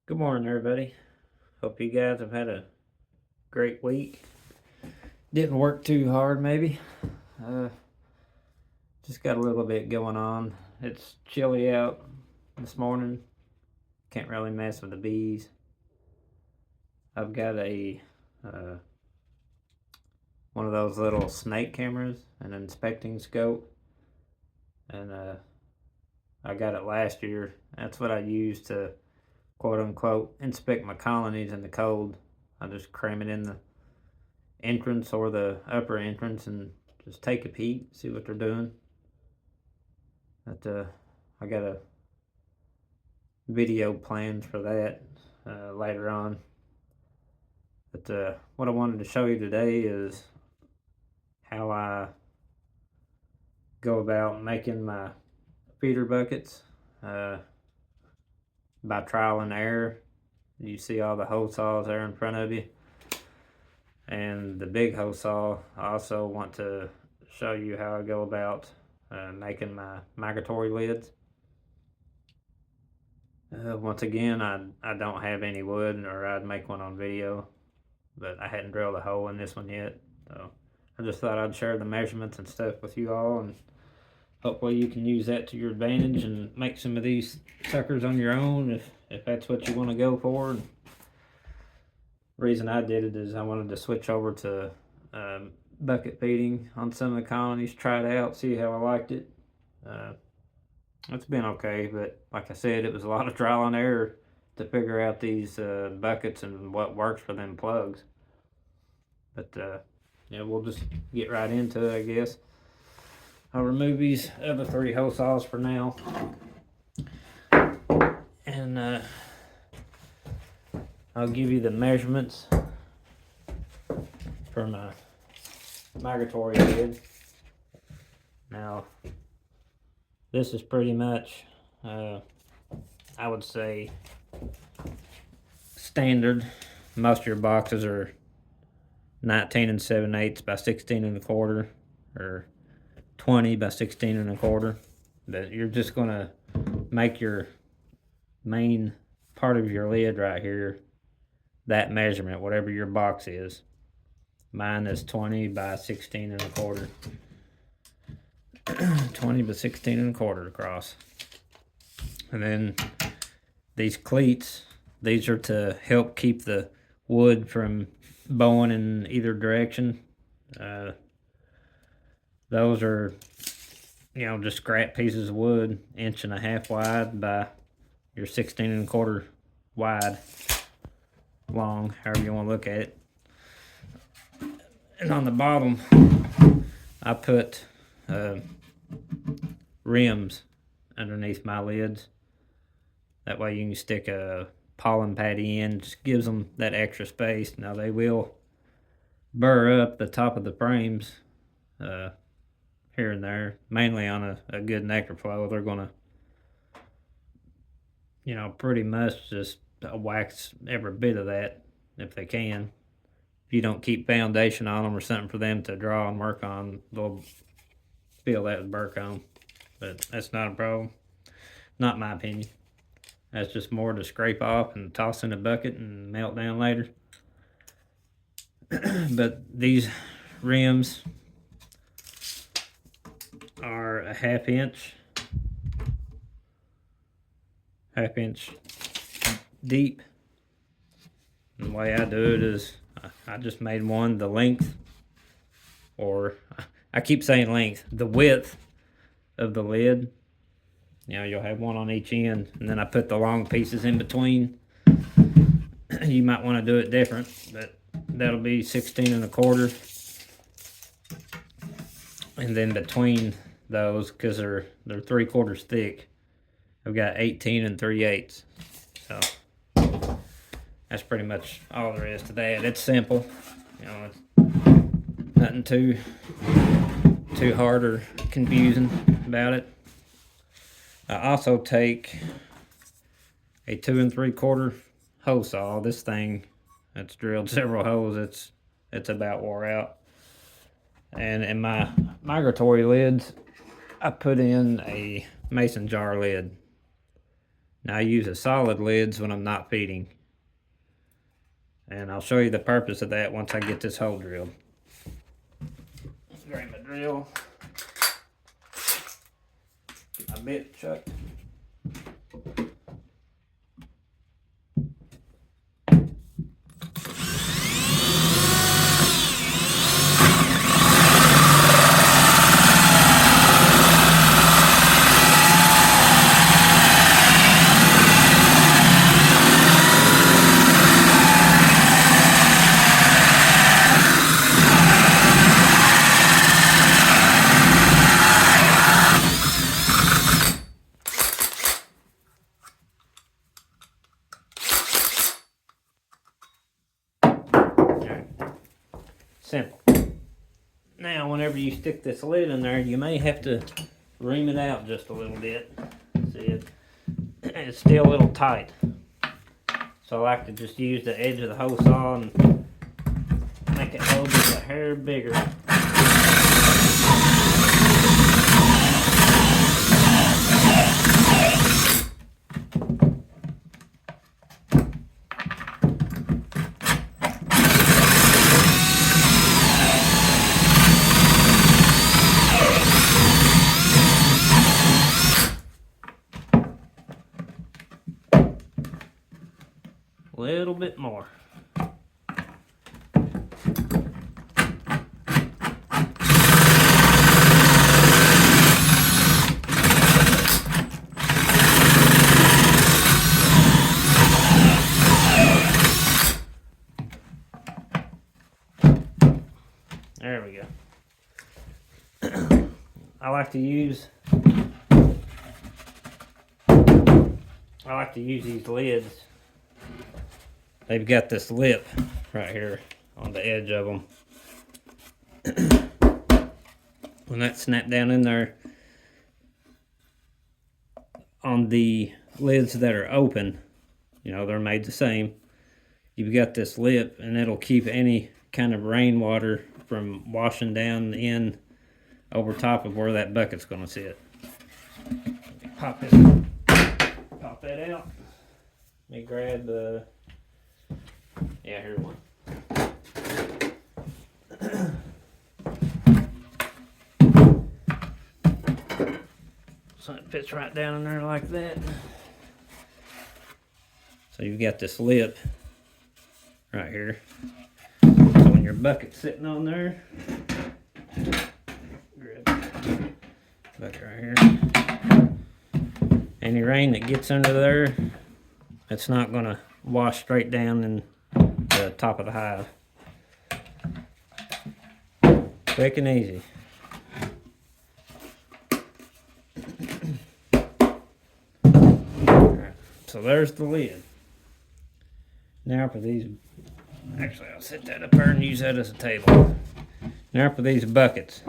Good morning, everybody. Hope you guys have had a great week. Didn't work too hard, maybe. Uh, just got a little bit going on. It's chilly out this morning. Can't really mess with the bees. I've got a one of those little snake cameras, an inspecting scope, and I got it last year. That's what I used to quote unquote inspect my colonies in the cold. I just cram it in the entrance or the upper entrance and just take a peek, see what they're doing. But I got a video planned for that later on. But what I wanted to show you today is how I go about making my feeder buckets by trial and error. You see all the hole saws there in front of you, and the big hole saw. I also want to show you how I go about making my migratory lids. Once again, I don't have any wood, or I'd make one on video, but I hadn't drilled a hole in this one yet, so I just thought I'd share the measurements and stuff with you all, and hopefully you can use that to your advantage and make some of these suckers on your own if that's what you want to go for. And the reason I did it is I wanted to switch over to bucket feeding on some of the colonies, try it out, see how I liked it. It's been okay, but like I said, it was a lot of trial and error to figure out these buckets and what works for them plugs. But yeah, we'll just get right into it, I guess. I'll remove these other 3 hole saws for now, and I'll give you the measurements for my migratory lid. Now, this is pretty much, I would say, standard. Most of your boxes are 19 7/8 by 16 1/4, or 20 by 16 1/4. But you're just gonna make your main part of your lid right here that measurement, whatever your box is. Mine is 20 by 16 1/4. 20 by 16 1/4 across. And then these cleats, these are to help keep the wood from bowing in either direction. Those are, just scrap pieces of wood, 1.5 inches wide by your 16 1/4 wide, long, however you want to look at it. And on the bottom, I put rims underneath my lids. That way you can stick a pollen patty in, just gives them that extra space. Now they will burr up the top of the frames here and there, mainly on a good nectar flow. They're gonna, pretty much just wax every bit of that if they can. If you don't keep foundation on them or something for them to draw and work on, they'll fill that with burr comb. But that's not a problem, not my opinion. That's just more to scrape off and toss in a bucket and melt down later. But these rims are a half inch deep. And the way I do it is I just made one the length, or I keep saying length, the width of the lid. You'll have one on each end, and then I put the long pieces in between. You might want to do it different, but that'll be 16 1/4. And then between those, because they're 3/4 thick, I've got 18 3/8. So that's pretty much all there is to that. It's simple, it's nothing too hard or confusing about it. I also take a 2 3/4 hole saw. This thing, it's drilled several holes. It's about wore out. And in my migratory lids, I put in a mason jar lid. Now I use a solid lids when I'm not feeding. And I'll show you the purpose of that once I get this hole drilled. Grab my drill. Get my bit chuck. Simple. Now, whenever you stick this lid in there, you may have to ream it out just a little bit. See, it's still a little tight. So I like to just use the edge of the hose saw and make it hold just a hair bigger. A little bit more. There we go. I like to use these lids. They've got this lip right here on the edge of them. When that snapped down in there, on the lids that are open, you know, they're made the same. You've got this lip, and it'll keep any kind of rainwater from washing down in over top of where that bucket's going to sit. Pop that out. Let me grab the. Yeah, here's one. So it fits right down in there like that. So you've got this lip right here. So when your bucket's sitting on there, grab the bucket right here. Any rain that gets under there, it's not going to wash straight down in the top of the hive. Quick and easy. Alright, so there's the lid. Now for these, actually I'll set that up there and use that as a table. Now for these buckets.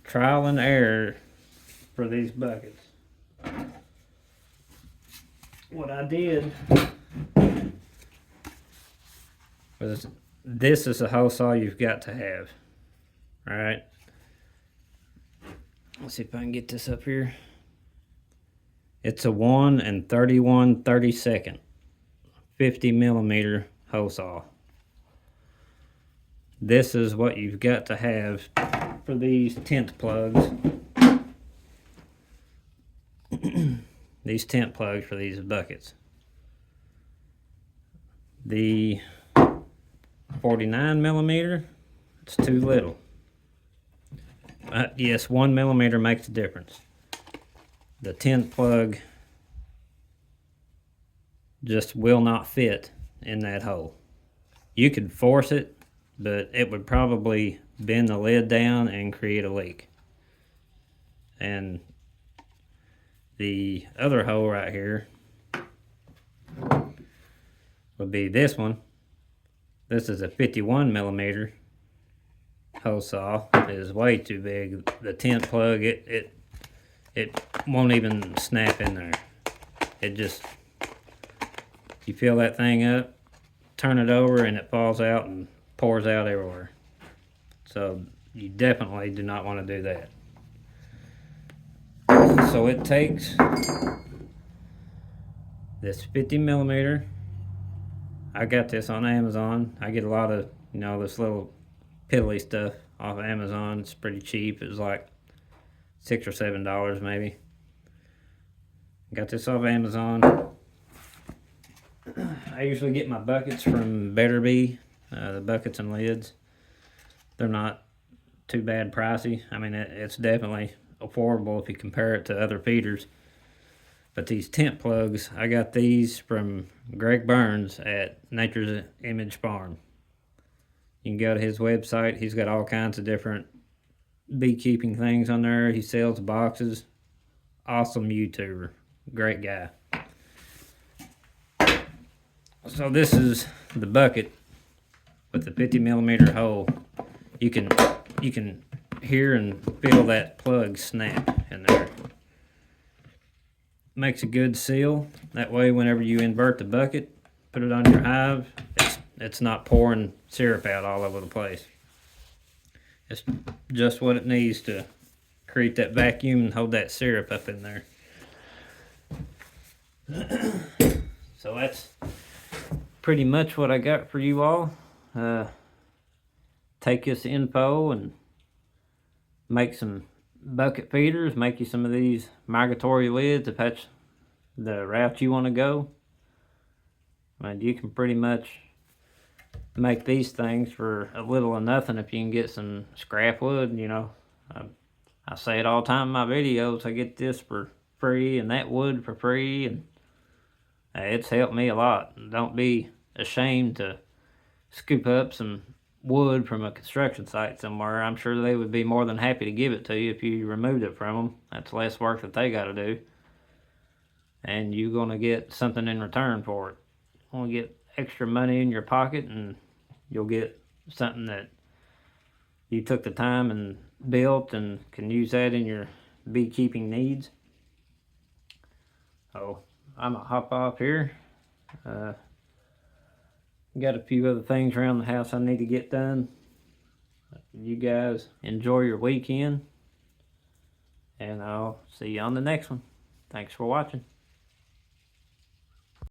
Trial and error for these buckets. What I did was, this is a hose saw you've got to have. Alright. Let's see if I can get this up here. It's a 1 31/32 50 millimeter hose saw. This is what you've got to have for these tent plugs. These tent plugs for these buckets. The 49 millimeter, it's too little. Yes, 1 millimeter makes a difference. The tent plug just will not fit in that hole. You could force it, but it would probably bend the lid down and create a leak. And the other hole right here would be this one. This is a 51 millimeter hose saw. It is way too big. The tent plug, it won't even snap in there. It just, you fill that thing up, turn it over, and it falls out and pours out everywhere. So you definitely do not want to do that. So it takes this 50 millimeter. I got this on Amazon. I get a lot of, this little piddly stuff off of Amazon. It's pretty cheap. It was like $6 or $7 maybe. Got this off Amazon. I usually get my buckets from Better Be, the buckets and lids. They're not too bad pricey. I mean, it's definitely affordable if you compare it to other feeders. But these tent plugs, I got these from Greg Burns at Nature's Image Farm. You can go to his website. He's got all kinds of different beekeeping things on there. He sells boxes. Awesome YouTuber. Great guy. So this is the bucket with the 50 millimeter hole. You can hear and feel that plug snap in there. Makes a good seal. That way whenever you invert the bucket, put it on your hive, it's not pouring syrup out all over the place. It's just what it needs to create that vacuum and hold that syrup up in there. So that's pretty much what I got for you all. Take this info and make some bucket feeders, make you some of these migratory lids if that's the route you want to go. And you can pretty much make these things for a little or nothing if you can get some scrap wood. I say it all the time in my videos, I get this for free and that wood for free, and it's helped me a lot. Don't be ashamed to scoop up some wood from a construction site somewhere. I'm sure they would be more than happy to give it to you if you removed it from them. That's less work that they got to do, and you're going to get something in return for it. You're going to get extra money in your pocket, and you'll get something that you took the time and built and can use that in your beekeeping needs. So I'm gonna hop off here. Got a few other things around the house I need to get done. You guys enjoy your weekend, and I'll see you on the next one. Thanks for watching.